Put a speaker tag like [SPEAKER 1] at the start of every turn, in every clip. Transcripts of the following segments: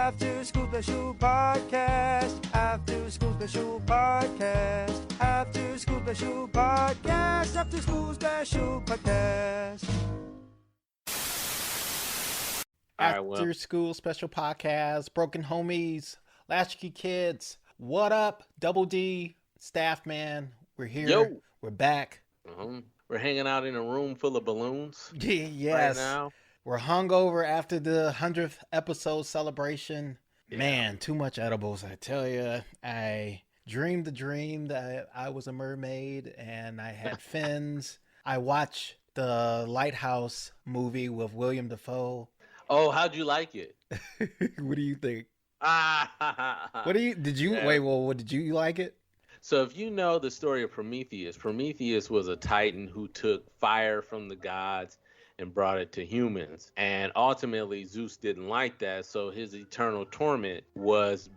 [SPEAKER 1] After School Special Podcast. After School Special Podcast. After School Special Podcast. After School Special Podcast.
[SPEAKER 2] After School Special Podcast. Broken Homies. Latchkey Kids. What up? Double D. Staff Man. We're here.
[SPEAKER 3] Yo.
[SPEAKER 2] We're back.
[SPEAKER 3] We're hanging out in a room full of balloons.
[SPEAKER 2] Yes.
[SPEAKER 3] Right now.
[SPEAKER 2] We're hungover after the 100th episode celebration.
[SPEAKER 3] Yeah.
[SPEAKER 2] Man, too much edibles, I tell you. I dreamed the dream that I was a mermaid and I had fins. I watched the Lighthouse movie with William Defoe.
[SPEAKER 3] Oh, how'd you like it?
[SPEAKER 2] What do you think?
[SPEAKER 3] What
[SPEAKER 2] Did you like it?
[SPEAKER 3] So if you know the story of Prometheus was a titan who took fire from the gods and brought it to humans. And ultimately Zeus didn't like that, so his eternal torment was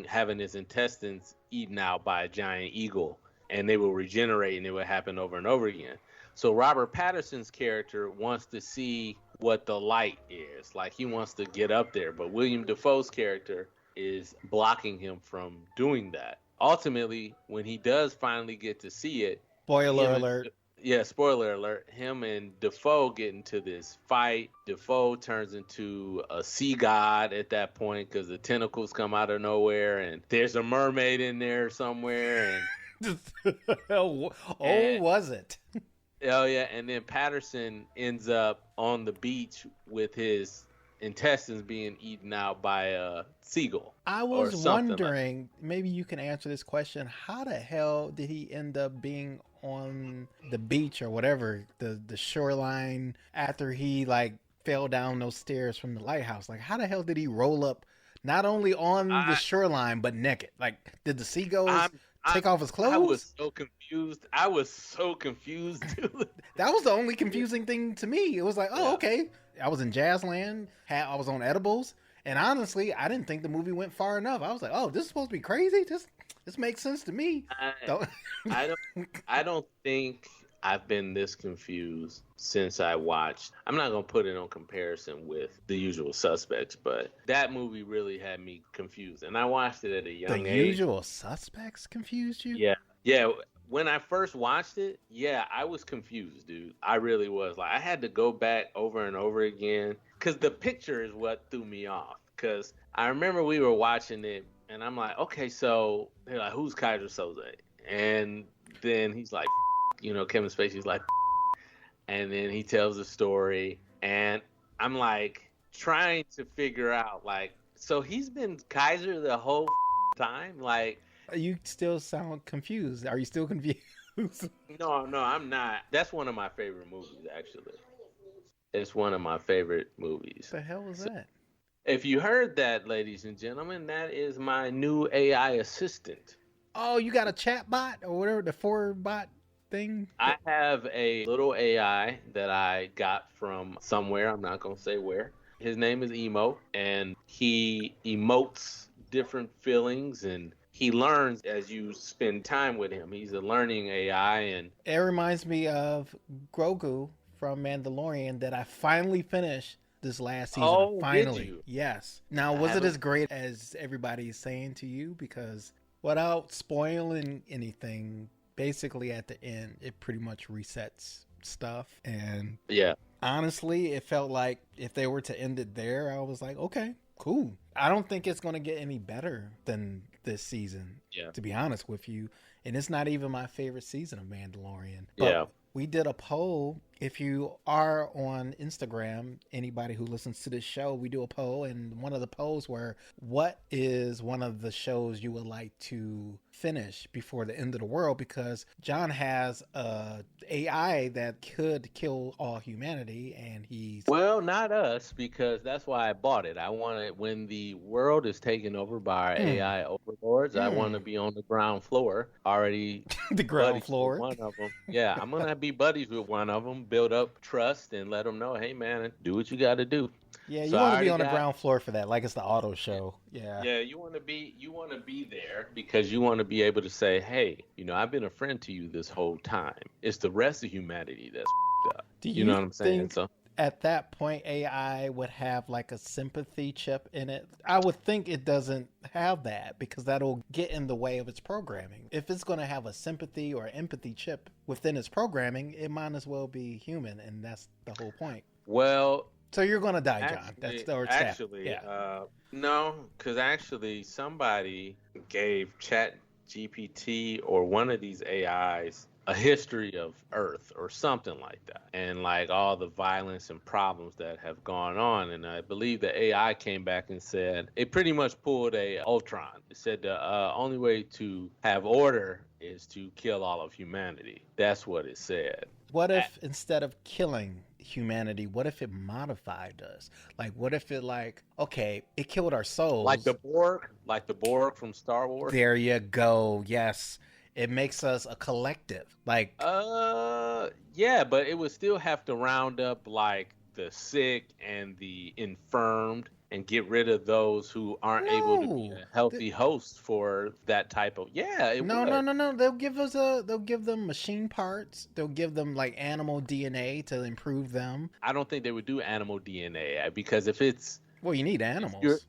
[SPEAKER 3] having his intestines eaten out by a giant eagle, and they will regenerate and it would happen over and over again. So Robert Pattinson's character wants to see what the light is. Like, he wants to get up there, but William Dafoe's character is blocking him from doing that. Ultimately, when he does finally get to see it,
[SPEAKER 2] spoiler alert.
[SPEAKER 3] Yeah, spoiler alert. Him and Defoe get into this fight. Defoe turns into a sea god at that point because the tentacles come out of nowhere, and there's a mermaid in there somewhere. And
[SPEAKER 2] was it?
[SPEAKER 3] Oh yeah, and then Patterson ends up on the beach with his intestines being eaten out by a seagull.
[SPEAKER 2] I was wondering, maybe you can answer this question. How the hell did he end up being on the beach or whatever, the shoreline, after he fell down those stairs from the lighthouse? Like, how the hell did he roll up not only on the shoreline but naked? Like, did the seagulls take off his clothes?
[SPEAKER 3] I was so confused, dude.
[SPEAKER 2] That was the only confusing thing to me. It was like, okay. I was in Jazzland. I was on edibles. And honestly, I didn't think the movie went far enough. I was like, oh, this is supposed to be crazy? This makes sense to me.
[SPEAKER 3] I don't think I've been this confused since I watched. I'm not going to put it on comparison with The Usual Suspects, but that movie really had me confused. And I watched it at a young age.
[SPEAKER 2] The Usual Suspects confused you?
[SPEAKER 3] Yeah. Yeah. When I first watched it, I was confused, dude. I really was. Like, I had to go back over and over again because the picture is what threw me off. Because I remember we were watching it, and I'm like, okay, so they're like, who's Kaiser Soze? And then he's like, Kevin Spacey's like, and then he tells the story, and I'm like trying to figure out, so he's been Kaiser the whole time, like.
[SPEAKER 2] You still sound confused. Are you still confused?
[SPEAKER 3] No, I'm not. That's one of my favorite movies, actually. It's one of my favorite movies.
[SPEAKER 2] What the hell was that?
[SPEAKER 3] If you heard that, ladies and gentlemen, that is my new AI assistant.
[SPEAKER 2] Oh, you got a chat bot or whatever, the 4-bot thing?
[SPEAKER 3] I have a little AI that I got from somewhere. I'm not going to say where. His name is Emo, and he emotes different feelings, and he learns as you spend time with him. He's a learning AI, and
[SPEAKER 2] it reminds me of Grogu from Mandalorian that I finally finished this last season.
[SPEAKER 3] Oh,
[SPEAKER 2] finally.
[SPEAKER 3] did you?
[SPEAKER 2] Yes. Now, was it as great as everybody's saying to you? Because without spoiling anything, basically at the end, it pretty much resets stuff. And honestly, it felt like if they were to end it there, I was like, okay, cool. I don't think it's going to get any better than this season, to be honest with you. And it's not even my favorite season of Mandalorian. But we did a poll. If you are on Instagram, anybody who listens to this show, we do a poll. And one of the polls were, what is one of the shows you would like to finish before the end of the world? Because John has a AI that could kill all humanity, and he's...
[SPEAKER 3] Well, not us, because that's why I bought it. I want to, when the world is taken over by our AI overlords, I want to be on the ground floor already.
[SPEAKER 2] The ground floor?
[SPEAKER 3] One of them. Yeah, I'm going to be buddies with one of them, build up trust, and let them know, hey, man, do what you got to do.
[SPEAKER 2] Yeah, you want to be on the ground floor for that, like it's the auto show. Yeah.
[SPEAKER 3] Yeah, you want to be there because you want to be able to say, hey, I've been a friend to you this whole time. It's the rest of humanity that's up.
[SPEAKER 2] Do you
[SPEAKER 3] know what I'm saying?
[SPEAKER 2] So at that point AI would have like a sympathy chip in it? I would think it doesn't have that because that'll get in the way of its programming. If it's going to have a sympathy or empathy chip within its programming, it might as well be human, and that's the whole point.
[SPEAKER 3] Well,
[SPEAKER 2] so you're going to die, John.
[SPEAKER 3] No, because actually somebody gave Chat GPT or one of these AIs a history of Earth or something like that, and like all the violence and problems that have gone on. And I believe the AI came back and said it pretty much pulled a Ultron. It said the only way to have order is to kill all of humanity. That's what it said.
[SPEAKER 2] What if instead of killing humanity, what if it modified us? Like, what if it okay, it killed our souls.
[SPEAKER 3] Like the Borg from Star Wars?
[SPEAKER 2] There you go. Yes. It makes us a collective.
[SPEAKER 3] Yeah, but it would still have to round up like the sick and the infirmed and get rid of those who aren't able to be a healthy host for that type of
[SPEAKER 2] No. They'll give them machine parts. They'll give them like animal DNA to improve them.
[SPEAKER 3] I don't think they would do animal DNA because if it's
[SPEAKER 2] you need animals.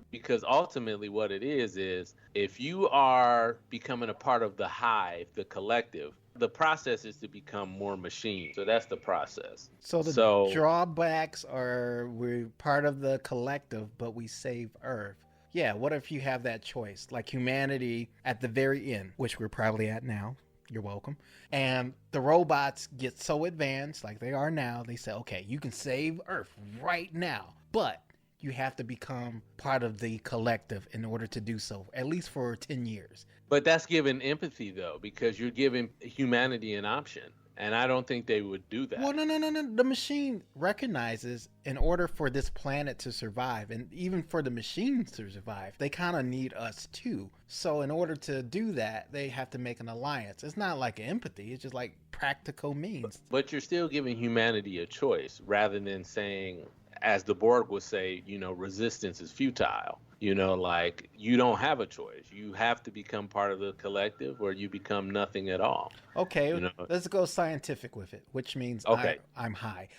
[SPEAKER 3] Because ultimately what it is if you are becoming a part of the hive, the collective, the process is to become more machine. So that's the process.
[SPEAKER 2] So the drawbacks are we're part of the collective, but we save Earth. Yeah, what if you have that choice? Like humanity at the very end, which we're probably at now. You're welcome. And the robots get so advanced like they are now. They say, okay, you can save Earth right now, but you have to become part of the collective in order to do so, at least for 10 years.
[SPEAKER 3] But that's giving empathy, though, because you're giving humanity an option. And I don't think they would do that.
[SPEAKER 2] Well, no. The machine recognizes in order for this planet to survive, and even for the machines to survive, they kind of need us too. So in order to do that, they have to make an alliance. It's not like empathy. It's just like practical means.
[SPEAKER 3] But you're still giving humanity a choice rather than saying, as the Borg would say, resistance is futile. You don't have a choice. You have to become part of the collective or you become nothing at all.
[SPEAKER 2] Okay, let's go scientific with it, which means I'm high.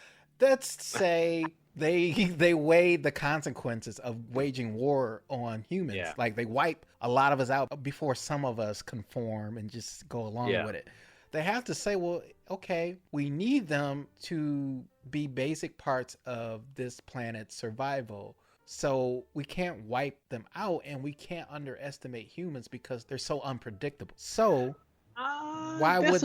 [SPEAKER 2] Let's say they weighed the consequences of waging war on humans. Yeah. Like they wipe a lot of us out before some of us conform and just go along with it. They have to say, well, okay, we need them to be basic parts of this planet's survival. So we can't wipe them out, and we can't underestimate humans because they're so unpredictable. So why would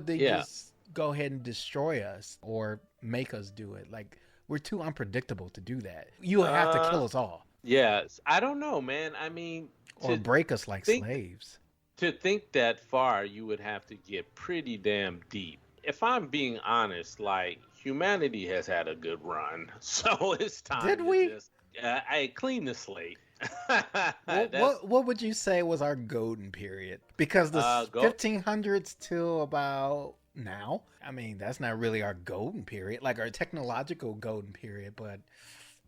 [SPEAKER 2] they just go ahead and destroy us or make us do it? Like, we're too unpredictable to do that. You have to kill us all.
[SPEAKER 3] Yes. I don't know, man. I mean,
[SPEAKER 2] or break us like slaves.
[SPEAKER 3] To think that far, you would have to get pretty damn deep. If I'm being honest, like, humanity has had a good run, so it's time I clean the slate.
[SPEAKER 2] What would you say was our golden period? Because the 1500s till about now, I mean, that's not really our golden period, like our technological golden period, but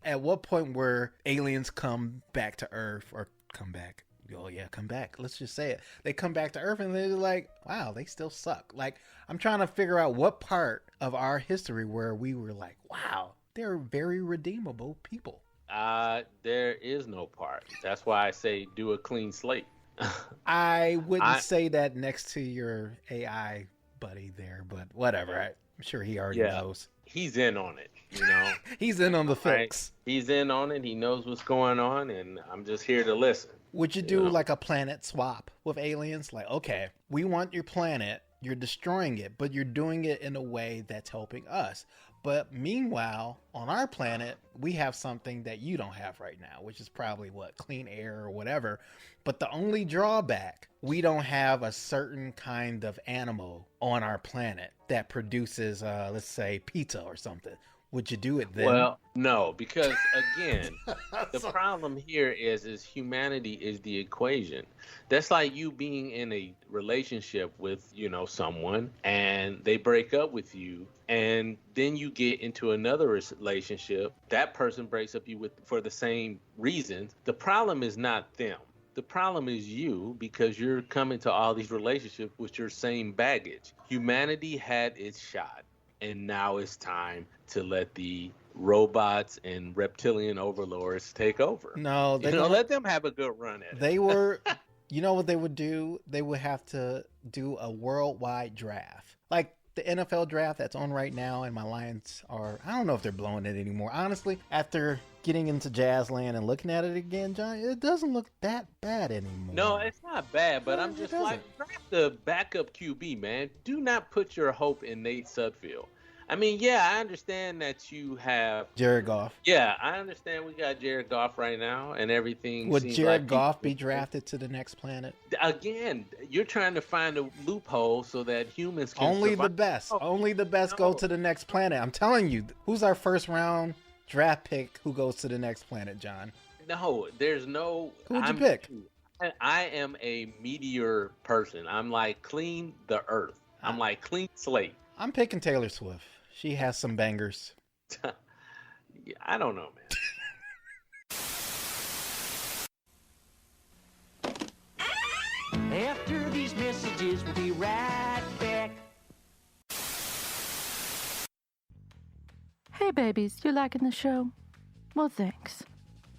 [SPEAKER 2] at what point were aliens come back to Earth or come back? Oh yeah, come back. Let's just say it. They come back to Earth and they're like, wow, they still suck. Like, I'm trying to figure out what part of our history where we were like, wow, they're very redeemable people.
[SPEAKER 3] There is no part. That's why I say do a clean slate.
[SPEAKER 2] I wouldn't say that next to your AI buddy there, but whatever. I'm sure he already knows.
[SPEAKER 3] He's in on it,
[SPEAKER 2] He's in on the fix.
[SPEAKER 3] He's in on it. He knows what's going on, and I'm just here to listen.
[SPEAKER 2] Would you do like a planet swap with aliens? Like, okay, we want your planet. You're destroying it, but you're doing it in a way that's helping us. But meanwhile, on our planet, we have something that you don't have right now, which is probably clean air or whatever. But the only drawback, we don't have a certain kind of animal on our planet that produces, let's say, pizza or something. Would you do it then?
[SPEAKER 3] Well, no, because again, the problem here is humanity is the equation. That's like you being in a relationship with, someone and they break up with you and then you get into another relationship. That person breaks up for the same reasons. The problem is not them. The problem is you because you're coming to all these relationships with your same baggage. Humanity had its shot. and now it's time to let the robots and reptilian overlords take over.
[SPEAKER 2] No,
[SPEAKER 3] Let them have a good run at
[SPEAKER 2] they
[SPEAKER 3] it.
[SPEAKER 2] were. You know what they would do? They would have to do a worldwide draft, like the NFL draft that's on right now. And my Lions are. I don't know if they're blowing it anymore. Honestly, after getting into Jazzland and looking at it again, John, it doesn't look that bad anymore.
[SPEAKER 3] No, it's not bad, but I'm just like, draft the backup QB, man. Do not put your hope in Nate Sudfeld. I mean, yeah, I understand that you have
[SPEAKER 2] Jared Goff.
[SPEAKER 3] Yeah, I understand we got Jared Goff right now, and everything.
[SPEAKER 2] Would
[SPEAKER 3] seems
[SPEAKER 2] Jared
[SPEAKER 3] like
[SPEAKER 2] Goff be drafted to the next planet?
[SPEAKER 3] Again, you're trying to find a loophole so that humans can
[SPEAKER 2] Only
[SPEAKER 3] survive.
[SPEAKER 2] the best. Only the best go to the next planet. I'm telling you, who's our first round draft pick who goes to the next planet, John?
[SPEAKER 3] No, there's no.
[SPEAKER 2] Who'd you pick?
[SPEAKER 3] I am a meteor person. I'm like clean the earth. I'm like clean slate.
[SPEAKER 2] I'm picking Taylor Swift. She has some bangers.
[SPEAKER 3] I don't know,
[SPEAKER 1] man. After these messages, we'll be right back.
[SPEAKER 4] Hey babies, you liking the show? Well, thanks.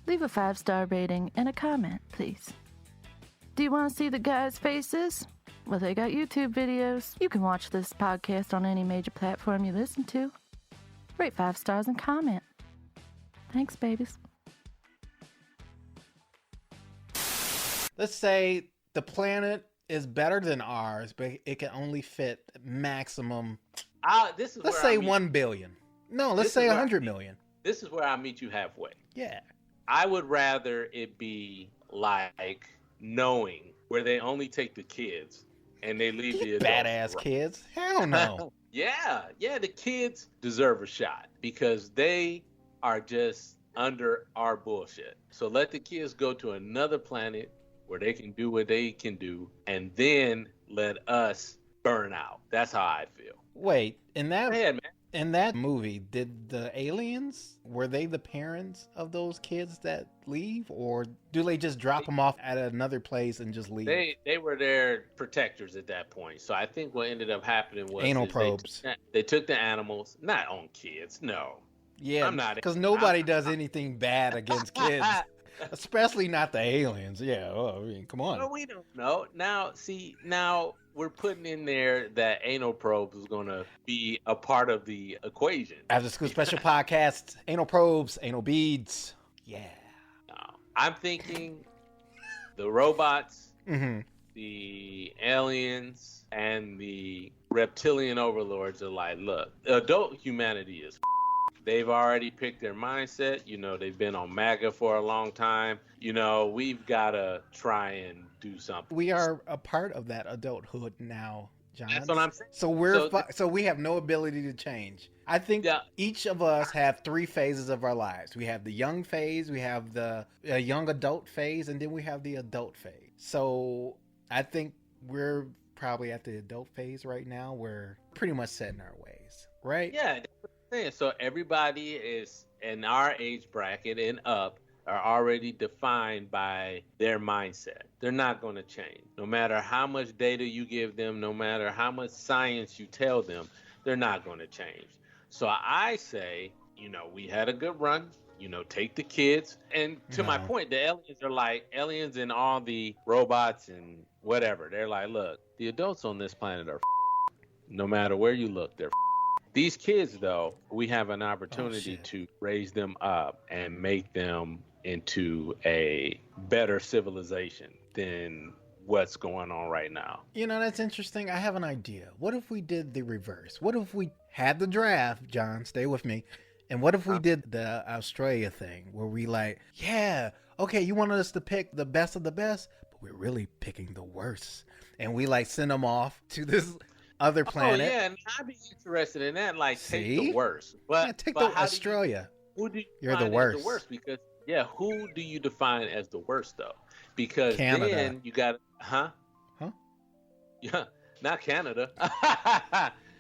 [SPEAKER 4] Leave a 5-star rating and a comment, please. Do you want to see the guys' faces? Well, they got YouTube videos. You can watch this podcast on any major platform you listen to. Rate 5 stars and comment. Thanks, babies.
[SPEAKER 2] Let's say the planet is better than ours, but it can only fit maximum. Let's say 1 billion. No, let's say 100 million.
[SPEAKER 3] This is where I meet you halfway.
[SPEAKER 2] Yeah.
[SPEAKER 3] I would rather it be like Knowing, where they only take the kids and they leave the adults.
[SPEAKER 2] Badass kids? Hell no.
[SPEAKER 3] Yeah, the kids deserve a shot because they are just under our bullshit. So let the kids go to another planet where they can do what they can do, and then let us burn out. That's how I feel.
[SPEAKER 2] Wait, in that
[SPEAKER 3] Go ahead, man.
[SPEAKER 2] In that movie, did the aliens, were they the parents of those kids that leave, or do they just drop them off at another place and just leave?
[SPEAKER 3] They were their protectors at that point. So I think what ended up happening was
[SPEAKER 2] anal probes.
[SPEAKER 3] They took the animals, not on kids. No.
[SPEAKER 2] Yeah,
[SPEAKER 3] I'm not,
[SPEAKER 2] because nobody does anything bad against kids, especially not the aliens. Yeah, well, I mean, come on.
[SPEAKER 3] No, we don't know. Now we're putting in there that anal probes is going to be a part of the equation.
[SPEAKER 2] After School Special Podcast, anal probes, anal beads. Yeah.
[SPEAKER 3] No, I'm thinking the robots,
[SPEAKER 2] Mm-hmm.
[SPEAKER 3] the aliens, and the reptilian overlords are like, look, adult humanity is they've already picked their mindset. They've been on MAGA for a long time. We've got to try and do something.
[SPEAKER 2] We are a part of that adulthood now, John.
[SPEAKER 3] That's what I'm saying.
[SPEAKER 2] So we have no ability to change. I think each of us have 3 phases of our lives. We have the young phase, we have the young adult phase, and then we have the adult phase. So I think we're probably at the adult phase right now. We're pretty much set in our ways, right?
[SPEAKER 3] Yeah, that's what I'm saying. So everybody is in our age bracket and up are already defined by their mindset. They're not going to change. No matter how much data you give them, no matter how much science you tell them, they're not going to change. So I say, we had a good run. Take the kids. And to my point, the aliens are like aliens and all the robots and whatever. They're like, look, the adults on this planet are no matter where you look, they're These kids, though, we have an opportunity to raise them up and make them into a better civilization than what's going on right now.
[SPEAKER 2] That's interesting. I have an idea. What if we did the reverse? What if we had the draft, John, stay with me, and what if we did the Australia thing where we okay, you wanted us to pick the best of the best, but we're really picking the worst, and we send them off to this other planet.
[SPEAKER 3] Oh yeah, and I'd be interested in that. Take the worst, but
[SPEAKER 2] take the Australia.
[SPEAKER 3] Who do you
[SPEAKER 2] You're
[SPEAKER 3] define
[SPEAKER 2] the worst.
[SPEAKER 3] as the worst? Because who do you define as the worst though? Because
[SPEAKER 2] Canada.
[SPEAKER 3] Then you got Yeah, not Canada.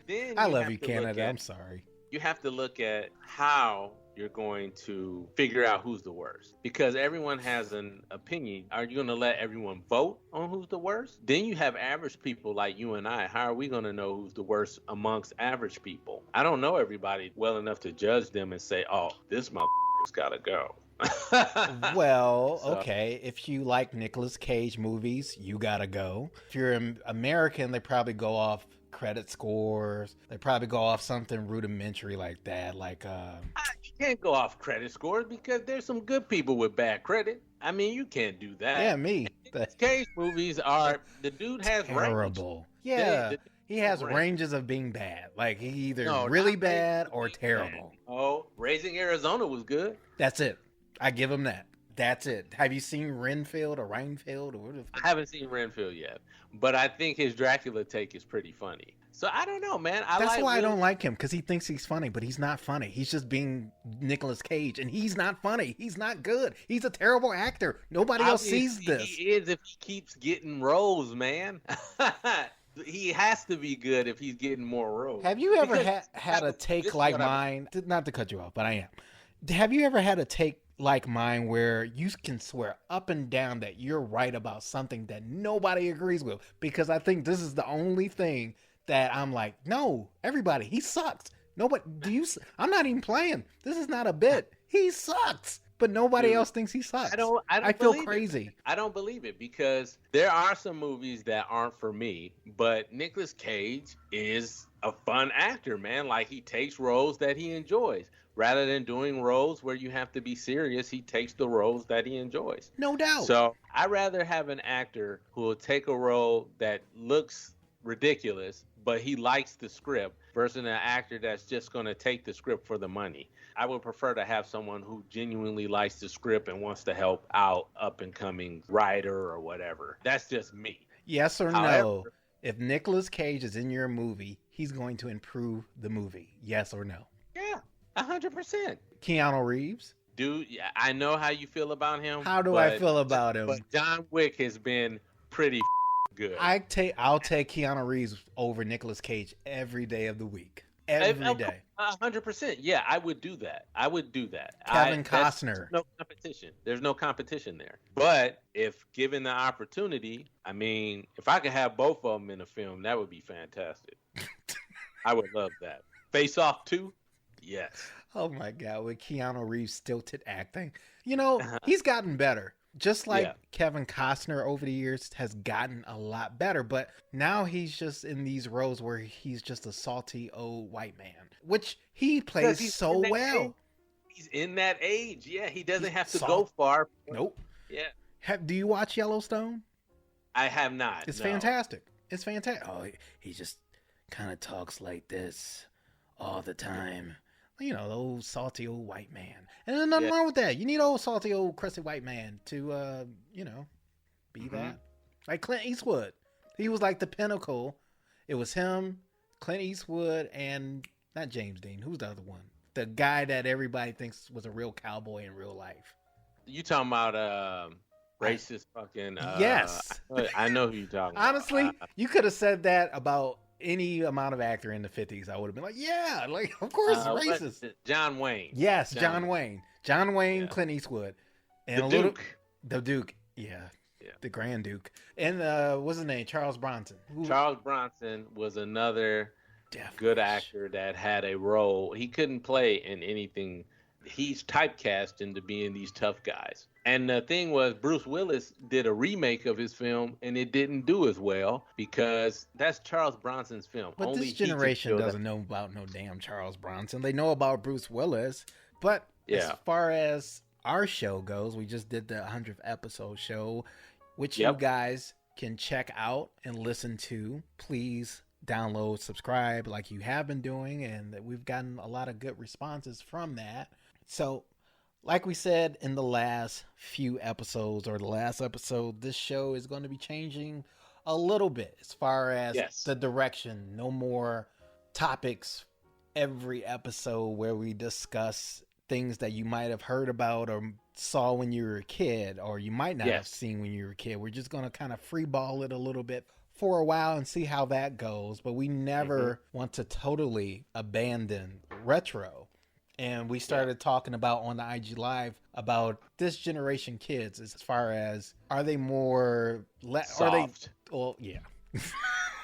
[SPEAKER 3] Then
[SPEAKER 2] I love you, Canada. I'm sorry.
[SPEAKER 3] You have to look at how you're going to figure out who's the worst, because everyone has an opinion. Are you going to let everyone vote on who's the worst? Then you have average people like you and I. How are we going to know who's the worst amongst average people? I don't know everybody well enough to judge them and say, oh, this motherfucker's got to go.
[SPEAKER 2] Well, okay. If you like Nicolas Cage movies, you gotta go. If you're an American, they probably go off credit scores. They probably go off something rudimentary like that. Like,
[SPEAKER 3] you can't go off credit scores because there's some good people with bad credit. I mean, you can't do that.
[SPEAKER 2] Yeah, me.
[SPEAKER 3] Nicolas Cage movies are, the dude has
[SPEAKER 2] terrible. Range. Yeah. He has ranges of being bad. Like, he either really bad or terrible.
[SPEAKER 3] Bad. Oh, Raising Arizona was good.
[SPEAKER 2] That's it. I give him that. That's it. Have you seen Renfield or Reinfeld?
[SPEAKER 3] I haven't seen Renfield yet, but I think his Dracula take is pretty funny. So I don't know, man.
[SPEAKER 2] That's why I don't like him, because he thinks he's funny, but he's not funny. He's just being Nicolas Cage, and he's not funny. He's not good. He's a terrible actor. Nobody else sees this.
[SPEAKER 3] He is if he keeps getting roles, man. He has to be good if he's getting more roles.
[SPEAKER 2] Have you ever had a take like mine? Not to cut you off, but I am. Have you ever had a take like mine where you can swear up and down that you're right about something that nobody agrees with? Because I think this is the only thing that I'm like, no, everybody, he sucks. Nobody, I'm not even playing. This is not a bit. He sucks. But nobody else thinks he sucks. I feel crazy.
[SPEAKER 3] I don't believe it, because there are some movies that aren't for me, but Nicolas Cage is a fun actor, man. Like, he takes roles that he enjoys. Rather than doing roles where you have to be serious, he takes the roles that he enjoys.
[SPEAKER 2] No doubt.
[SPEAKER 3] So I'd rather have an actor who will take a role that looks ridiculous, but he likes the script, versus an actor that's just going to take the script for the money. I would prefer to have someone who genuinely likes the script and wants to help out up-and-coming writer or whatever. That's just me.
[SPEAKER 2] Yes or no? If Nicolas Cage is in your movie, he's going to improve the movie. Yes or no?
[SPEAKER 3] Yeah. 100%.
[SPEAKER 2] Keanu Reeves?
[SPEAKER 3] Dude, I know how you feel about him.
[SPEAKER 2] How do I feel about him?
[SPEAKER 3] But John Wick has been pretty good.
[SPEAKER 2] I'll take Keanu Reeves over Nicolas Cage every day of the week. Every day.
[SPEAKER 3] 100%. Yeah, I would do that.
[SPEAKER 2] Kevin Costner.
[SPEAKER 3] No competition. There's no competition there. But if given the opportunity, I mean, if I could have both of them in a film, that would be fantastic. I would love that. Face Off 2? Yes.
[SPEAKER 2] Oh my God, with Keanu Reeves' stilted acting. You know, he's gotten better. Just like Kevin Costner over the years has gotten a lot better. But now he's just in these roles where he's just a salty old white man, which he plays so well.
[SPEAKER 3] He's in that age. Yeah, he doesn't have to go far.
[SPEAKER 2] Nope.
[SPEAKER 3] Yeah.
[SPEAKER 2] Do you watch Yellowstone?
[SPEAKER 3] I have not.
[SPEAKER 2] It's fantastic. It's fantastic. Oh, he just kind of talks like this all the time. You know, the old salty old white man. And there's nothing wrong with that. You need old salty old crusty white man to, be that. Like Clint Eastwood. He was like the pinnacle. It was him, Clint Eastwood, and not James Dean. Who's the other one? The guy that everybody thinks was a real cowboy in real life.
[SPEAKER 3] You talking about racist fucking...
[SPEAKER 2] yes.
[SPEAKER 3] I know who you're talking
[SPEAKER 2] Honestly,
[SPEAKER 3] about.
[SPEAKER 2] you could have said that about any amount of actor in the 50s. I would have been like, yeah, like, of course, racist.
[SPEAKER 3] John Wayne.
[SPEAKER 2] Yes, John Wayne. John Wayne, Clint Eastwood. And the Duke. Yeah. The Grand Duke. And what's his name? Charles Bronson.
[SPEAKER 3] Charles Bronson was another good actor that had a role. He couldn't play in anything. He's typecast into being these tough guys. And the thing was, Bruce Willis did a remake of his film, and it didn't do as well because that's Charles Bronson's film.
[SPEAKER 2] But this generation doesn't know about no damn Charles Bronson. They know about Bruce Willis. But as far as our show goes, we just did the 100th episode show, which you guys can check out and listen to. Please download, subscribe like you have been doing, and we've gotten a lot of good responses from that. So, like we said in the last few episodes, or the last episode, this show is going to be changing a little bit as far as the direction. No more topics every episode where we discuss things that you might have heard about or saw when you were a kid, or you might not have seen when you were a kid. We're just going to kind of free ball it a little bit for a while and see how that goes. But we never want to totally abandon retro. And we started talking about on the IG Live about this generation kids as far as, are they more...
[SPEAKER 3] Soft.
[SPEAKER 2] Are they... Well, yeah.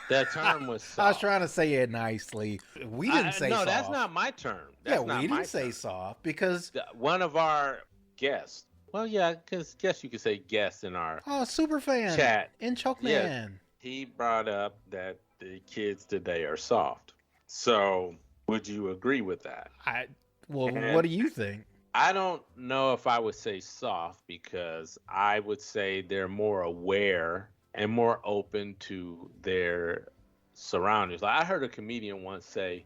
[SPEAKER 3] That term was soft.
[SPEAKER 2] I was trying to say it nicely. We didn't say soft.
[SPEAKER 3] No, that's not my term. That's not
[SPEAKER 2] we
[SPEAKER 3] my
[SPEAKER 2] didn't say
[SPEAKER 3] term.
[SPEAKER 2] soft because...
[SPEAKER 3] One of our guests... Well, yeah, because guess you could say guest in our
[SPEAKER 2] super fan
[SPEAKER 3] chat.
[SPEAKER 2] In Chokeman.
[SPEAKER 3] Yes, he brought up that the kids today are soft. So, would you agree with that?
[SPEAKER 2] What do you think?
[SPEAKER 3] I don't know if I would say soft, because I would say they're more aware and more open to their surroundings. Like I heard a comedian once say,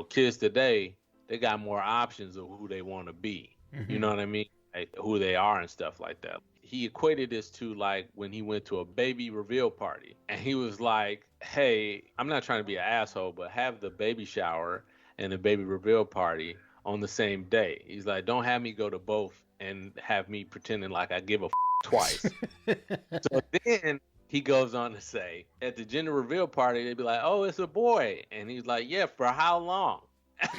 [SPEAKER 3] kids today, they got more options of who they want to be. Mm-hmm. You know what I mean? Like who they are and stuff like that. He equated this to like when he went to a baby reveal party, and he was like, hey, I'm not trying to be an asshole, but have the baby shower and the baby reveal party on the same day. He's like, don't have me go to both and have me pretending like I give a twice. So then he goes on to say, at the gender reveal party, they'd be like, oh, it's a boy. And he's like, yeah, for how long?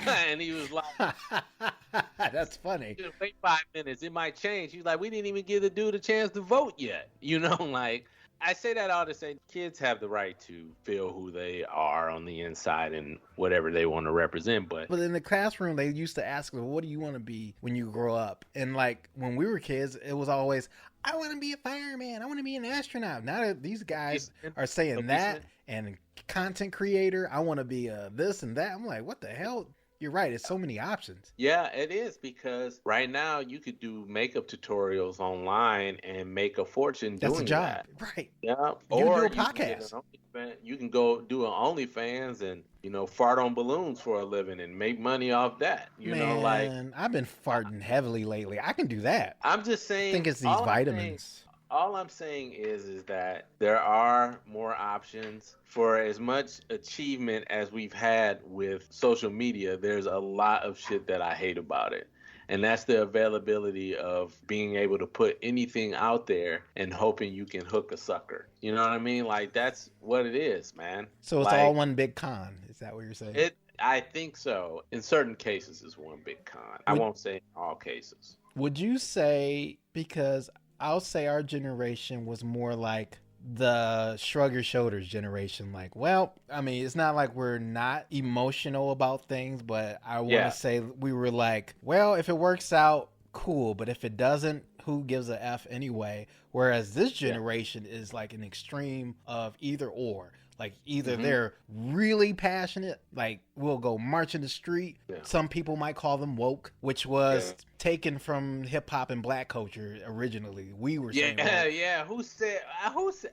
[SPEAKER 3] And he was like,
[SPEAKER 2] that's funny.
[SPEAKER 3] Wait 5 minutes, it might change. He's like, we didn't even give the dude a chance to vote yet. Like, I say that all to say kids have the right to feel who they are on the inside and whatever they want to represent. But
[SPEAKER 2] in the classroom, they used to ask, well, what do you want to be when you grow up? And like when we were kids, it was always, I want to be a fireman. I want to be an astronaut. Now that these guys are saying that, and content creator, I want to be this and that. I'm like, what the hell? You're right. It's so many options.
[SPEAKER 3] Yeah, it is, because right now you could do makeup tutorials online and make a fortune doing that.
[SPEAKER 2] That's a job. Right.
[SPEAKER 3] Yeah.
[SPEAKER 2] You can do a podcast.
[SPEAKER 3] You can go do an OnlyFans and, fart on balloons for a living and make money off that.
[SPEAKER 2] Man, I've been farting heavily lately. I can do that.
[SPEAKER 3] I'm just saying.
[SPEAKER 2] I think it's these vitamins.
[SPEAKER 3] All I'm saying is that there are more options. For as much achievement as we've had with social media, there's a lot of shit that I hate about it. And that's the availability of being able to put anything out there and hoping you can hook a sucker. You know what I mean? Like, that's what it is, man.
[SPEAKER 2] So it's all one big con. Is that what you're saying?
[SPEAKER 3] I think so. In certain cases, it's one big con. I won't say in all cases.
[SPEAKER 2] Would you say, because I'll say our generation was more like the shrug your shoulders generation. Like, well, I mean, it's not like we're not emotional about things, but I want to say we were like, well, if it works out, cool. But if it doesn't, who gives a F anyway? Whereas this generation is like an extreme of either or. Like either they're really passionate, like we'll go march in the street. Yeah. Some people might call them woke, which was taken from hip hop and black culture originally. We were saying
[SPEAKER 3] Who said?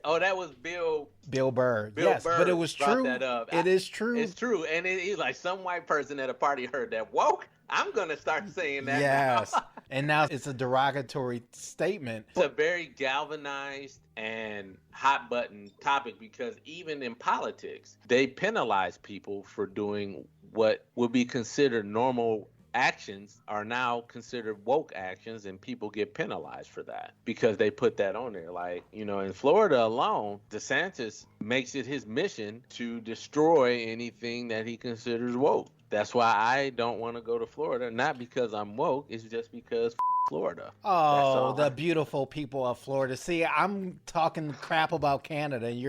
[SPEAKER 3] Oh, that was Bill
[SPEAKER 2] Burr.
[SPEAKER 3] Bill Burr,
[SPEAKER 2] but it was true.
[SPEAKER 3] That up.
[SPEAKER 2] It is true.
[SPEAKER 3] It's true, and he's like some white person at a party heard that woke. I'm gonna start saying that.
[SPEAKER 2] Yes,
[SPEAKER 3] now.
[SPEAKER 2] And now it's a derogatory statement.
[SPEAKER 3] It's a very galvanized and hot button topic, because even in politics, they penalize people for doing what would be considered normal actions are now considered woke actions, and people get penalized for that because they put that on there. Like, in Florida alone, DeSantis makes it his mission to destroy anything that he considers woke. That's why I don't want to go to Florida. Not because I'm woke. It's just because Florida.
[SPEAKER 2] Oh, the beautiful people of Florida. See, I'm talking crap about Canada, and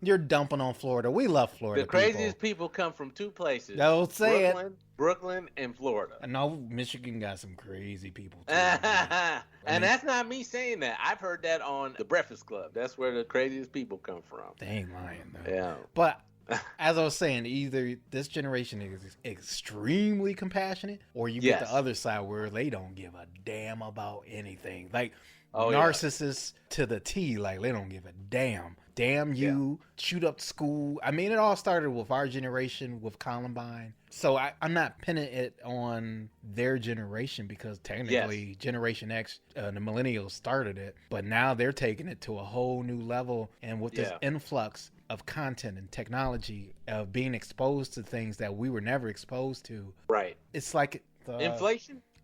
[SPEAKER 2] you're dumping on Florida. We love Florida.
[SPEAKER 3] The craziest people come from two places.
[SPEAKER 2] Don't say
[SPEAKER 3] Brooklyn and Florida.
[SPEAKER 2] No, Michigan got some crazy people too.
[SPEAKER 3] And that's not me saying that. I've heard that on The Breakfast Club. That's where the craziest people come from.
[SPEAKER 2] They ain't lying, though.
[SPEAKER 3] Yeah.
[SPEAKER 2] But as I was saying, either this generation is extremely compassionate, or you get the other side where they don't give a damn about anything. Like narcissists to the T. Like, they don't give a damn. Damn you, shoot up school. I mean, it all started with our generation with Columbine. So I'm not pinning it on their generation, because technically Generation X, the millennials started it. But now they're taking it to a whole new level. And with this influx of content and technology, of being exposed to things that we were never exposed to.
[SPEAKER 3] Right.
[SPEAKER 2] It's like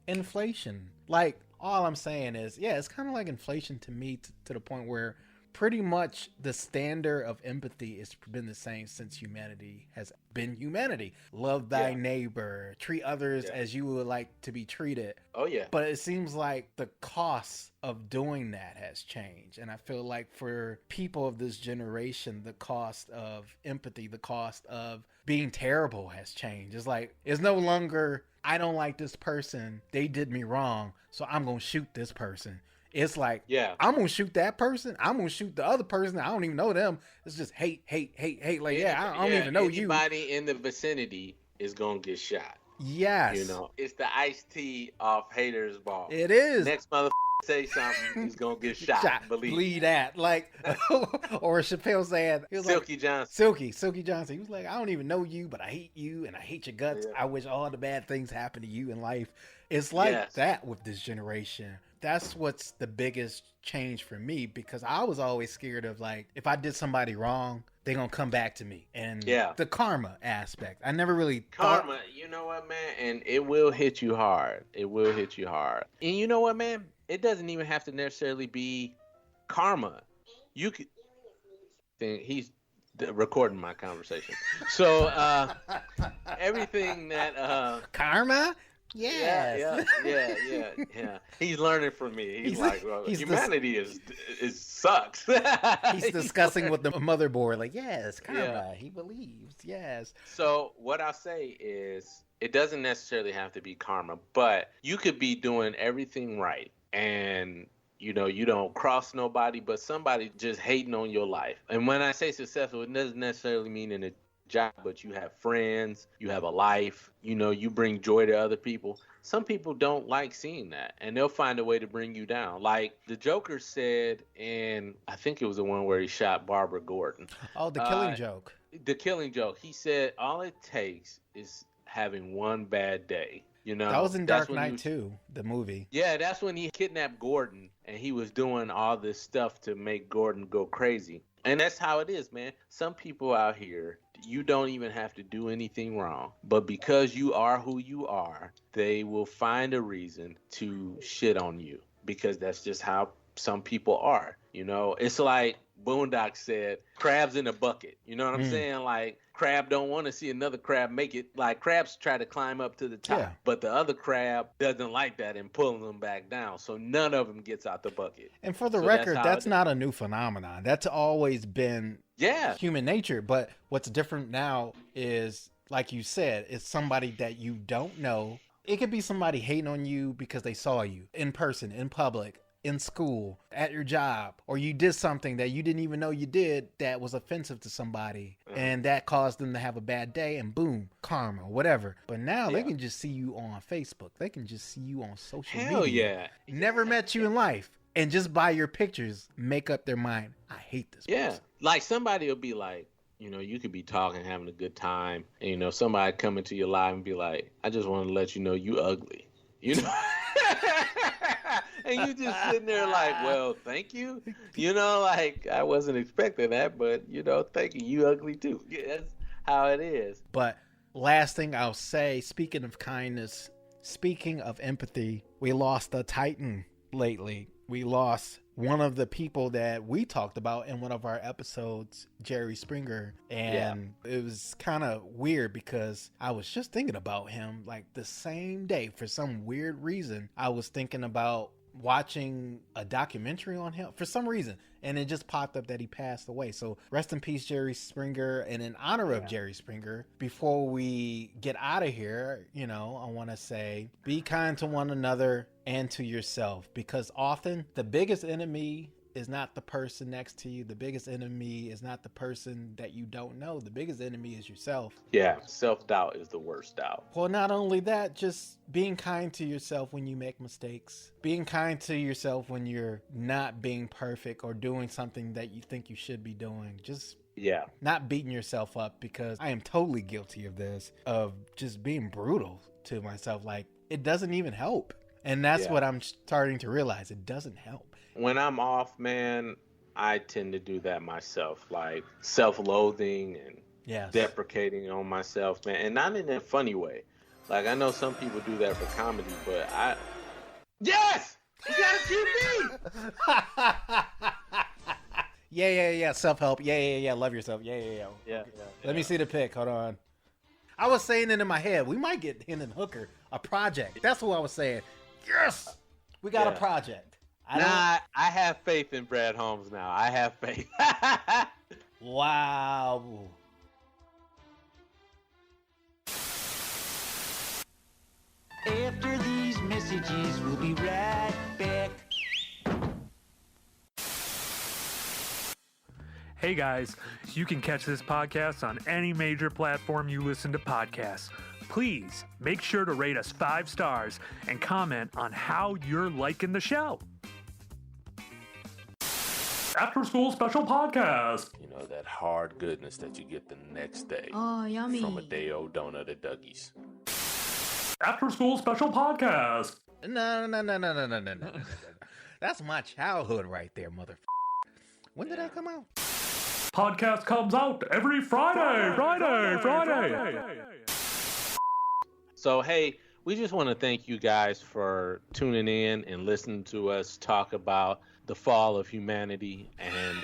[SPEAKER 3] inflation.
[SPEAKER 2] Like, all I'm saying is, it's kind of like inflation to me, to the point where pretty much the standard of empathy has been the same since humanity has been humanity. Love thy neighbor, treat others as you would like to be treated.
[SPEAKER 3] Oh yeah.
[SPEAKER 2] But it seems like the cost of doing that has changed. And I feel like for people of this generation, the cost of empathy, the cost of being terrible has changed. It's like, it's no longer, I don't like this person, they did me wrong, so I'm going to shoot this person. It's like, I'm going to shoot that person. I'm going to shoot the other person. I don't even know them. It's just hate. Like, I don't even know you.
[SPEAKER 3] Anybody in the vicinity is going to get shot.
[SPEAKER 2] Yes.
[SPEAKER 3] You know, it's the iced tea off haters ball.
[SPEAKER 2] It is.
[SPEAKER 3] Next motherfucker say something, he's going to get shot.
[SPEAKER 2] Believe that. Like, or Chappelle said, he was
[SPEAKER 3] Silky Johnson.
[SPEAKER 2] Silky Johnson. He was like, I don't even know you, but I hate you and I hate your guts. I wish all the bad things happen to you in life. It's like that with this generation. That's what's the biggest change for me, because I was always scared of, like, if I did somebody wrong, they're going to come back to me. And the karma aspect. I never really
[SPEAKER 3] Karma, you know what, man? And it will hit you hard. It will hit you hard. And you know what, man? It doesn't even have to necessarily be karma. You could think he's recording my conversation. So everything that
[SPEAKER 2] karma? Yes.
[SPEAKER 3] Yeah. He's learning from me. He's like, well, humanity is sucks.
[SPEAKER 2] He's discussing with the motherboard, like, yes, karma. He believes, yes.
[SPEAKER 3] So what I'll say is, it doesn't necessarily have to be karma, but you could be doing everything right, and you know, you don't cross nobody, but somebody just hating on your life. And when I say successful, it doesn't necessarily mean in a job, but you have friends, you have a life, you know, you bring joy to other people. Some people don't like seeing that, and they'll find a way to bring you down. Like the Joker said, and I think it was the one where he shot Barbara Gordon.
[SPEAKER 2] Oh, the Killing Joke.
[SPEAKER 3] The Killing Joke. He said all it takes is having one bad day. You know,
[SPEAKER 2] that was in Dark Knight 2, the movie.
[SPEAKER 3] Yeah, that's when he kidnapped Gordon, and he was doing all this stuff to make Gordon go crazy. And that's how it is, man. Some people out here, you don't even have to do anything wrong. But because you are who you are, they will find a reason to shit on you. Because that's just how some people are. You know, it's like Boondock said, crabs in a bucket. You know what I'm saying? Like, crab don't want to see another crab make it. Like, crabs try to climb up to the top, but the other crab doesn't like that and pulling them back down. So none of them gets out the bucket.
[SPEAKER 2] And for the record, that's not a new phenomenon. That's always been human nature. But what's different now is, like you said, it's somebody that you don't know. It could be somebody hating on you because they saw you in person, in public, in school, at your job, or you did something that you didn't even know you did that was offensive to somebody, and that caused them to have a bad day, and boom, karma, whatever. But now they can just see you on Facebook. They can just see you on social media.
[SPEAKER 3] Hell yeah.
[SPEAKER 2] Never met you in life. And just by your pictures, make up their mind, I hate this person.
[SPEAKER 3] Like somebody will be like, you know, you could be talking, having a good time, and, you know, somebody come into your life and be like, I just want to let you know you ugly. You know? And you just sitting there like, well, thank you. You know, like, I wasn't expecting that, but, you know, thank you. You ugly too. Yeah, that's how it is.
[SPEAKER 2] But last thing I'll say, speaking of kindness, speaking of empathy, we lost a titan lately. We lost one of the people that we talked about in one of our episodes, Jerry Springer. And it was kind of weird because I was just thinking about him like the same day. For some weird reason, I was thinking about watching a documentary on him for some reason, and it just popped up that he passed away. So rest in peace, Jerry Springer. And in honor of Jerry Springer, before we get out of here, you know, I want to say be kind to one another and to yourself, because often the biggest enemy is not the person next to you. The biggest enemy is not the person that you don't know. The biggest enemy is yourself.
[SPEAKER 3] Yeah, self-doubt is the worst doubt.
[SPEAKER 2] Well, not only that, just being kind to yourself when you make mistakes. Being kind to yourself when you're not being perfect or doing something that you think you should be doing. Just not beating yourself up, because I am totally guilty of this, of just being brutal to myself. Like, it doesn't even help. And that's what I'm starting to realize. It doesn't help.
[SPEAKER 3] When I'm off, man, I tend to do that myself, like self-loathing and deprecating on myself, man, and not in a funny way. Like, I know some people do that for comedy, but you got a TV!
[SPEAKER 2] Yeah. Self-help. Yeah. Love yourself. Yeah. Let me see the pic. Hold on. I was saying it in my head. We might get Hendon Hooker a project. That's what I was saying. Yes, we got a project.
[SPEAKER 3] I have faith in Brad Holmes now. I have faith.
[SPEAKER 2] Wow.
[SPEAKER 1] After these messages, we'll be right back.
[SPEAKER 5] Hey guys, you can catch this podcast on any major platform you listen to podcasts. Please make sure to rate us 5 stars and comment on how you're liking the show. After School Special Podcast.
[SPEAKER 3] You know, that hard goodness that you get the next day.
[SPEAKER 6] Oh, yummy.
[SPEAKER 3] From a day-old donut at Dougie's.
[SPEAKER 5] After School Special Podcast.
[SPEAKER 2] No. That's my childhood right there, motherfucker. When did that come out?
[SPEAKER 5] Podcast comes out every Friday.
[SPEAKER 3] So, hey, we just want to thank you guys for tuning in and listening to us talk about the fall of humanity and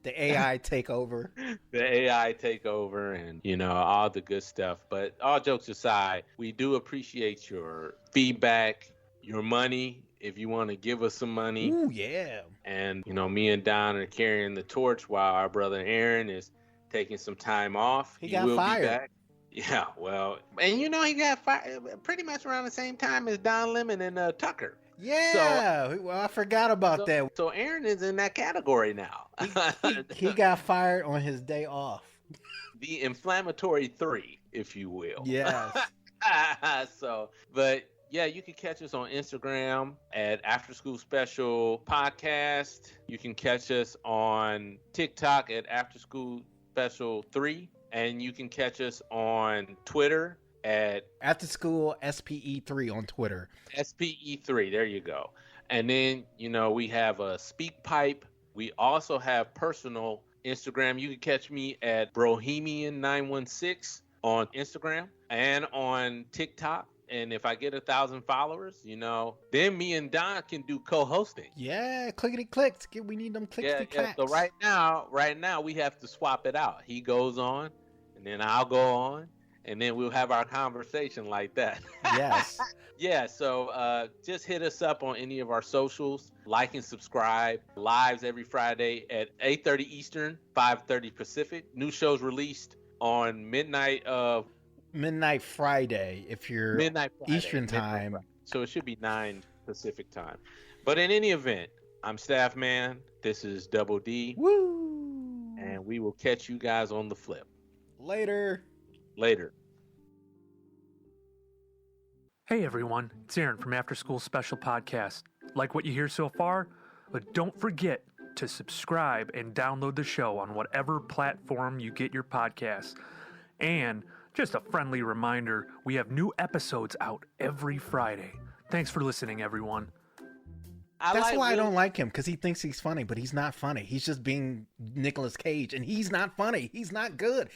[SPEAKER 2] the AI takeover.
[SPEAKER 3] The AI takeover and, you know, all the good stuff. But all jokes aside, we do appreciate your feedback, your money, if you want to give us some money.
[SPEAKER 2] Ooh, yeah.
[SPEAKER 3] And, you know, me and Don are carrying the torch while our brother Aaron is taking some time off.
[SPEAKER 2] He got fired.
[SPEAKER 3] Be back. Yeah, well, and you know, he got fired pretty much around the same time as Don Lemon and Tucker.
[SPEAKER 2] Yeah, well, I forgot about that.
[SPEAKER 3] So Aaron is in that category now.
[SPEAKER 2] He got fired on his day off.
[SPEAKER 3] The inflammatory 3, if you will.
[SPEAKER 2] Yes.
[SPEAKER 3] So, but yeah, you can catch us on Instagram at After School Special Podcast. You can catch us on TikTok at After School Special 3. And you can catch us on Twitter at
[SPEAKER 2] After School SPE3 on Twitter.
[SPEAKER 3] SPE3, there you go. And then, you know, we have a Speak Pipe. We also have personal Instagram. You can catch me at Brohemian916 on Instagram and on TikTok. And if I get 1,000 followers, you know, then me and Don can do co-hosting.
[SPEAKER 2] Yeah, clickety clicks. We need them clickety clacks.
[SPEAKER 3] So right now we have to swap it out. He goes on, and then I'll go on, and then we'll have our conversation like that.
[SPEAKER 2] Yes.
[SPEAKER 3] Yeah. So just hit us up on any of our socials. Like and subscribe. Lives every Friday at 8:30 Eastern, 5:30 Pacific. New shows released on midnight Friday
[SPEAKER 2] if you're
[SPEAKER 3] midnight Friday,
[SPEAKER 2] Eastern time.
[SPEAKER 3] So it should be 9 Pacific time. But in any event, I'm Staff Man. This is Double D.
[SPEAKER 2] Woo!
[SPEAKER 3] And we will catch you guys on the flip.
[SPEAKER 2] Later.
[SPEAKER 5] Hey everyone, it's Aaron from After School Special Podcast. Like what you hear so far? But don't forget to subscribe and download the show on whatever platform you get your podcasts. And just a friendly reminder, we have new episodes out every Friday. Thanks for listening, everyone.
[SPEAKER 2] That's why I don't like him, because he thinks he's funny, but he's not funny. He's just being Nicolas Cage, and he's not funny. He's not good.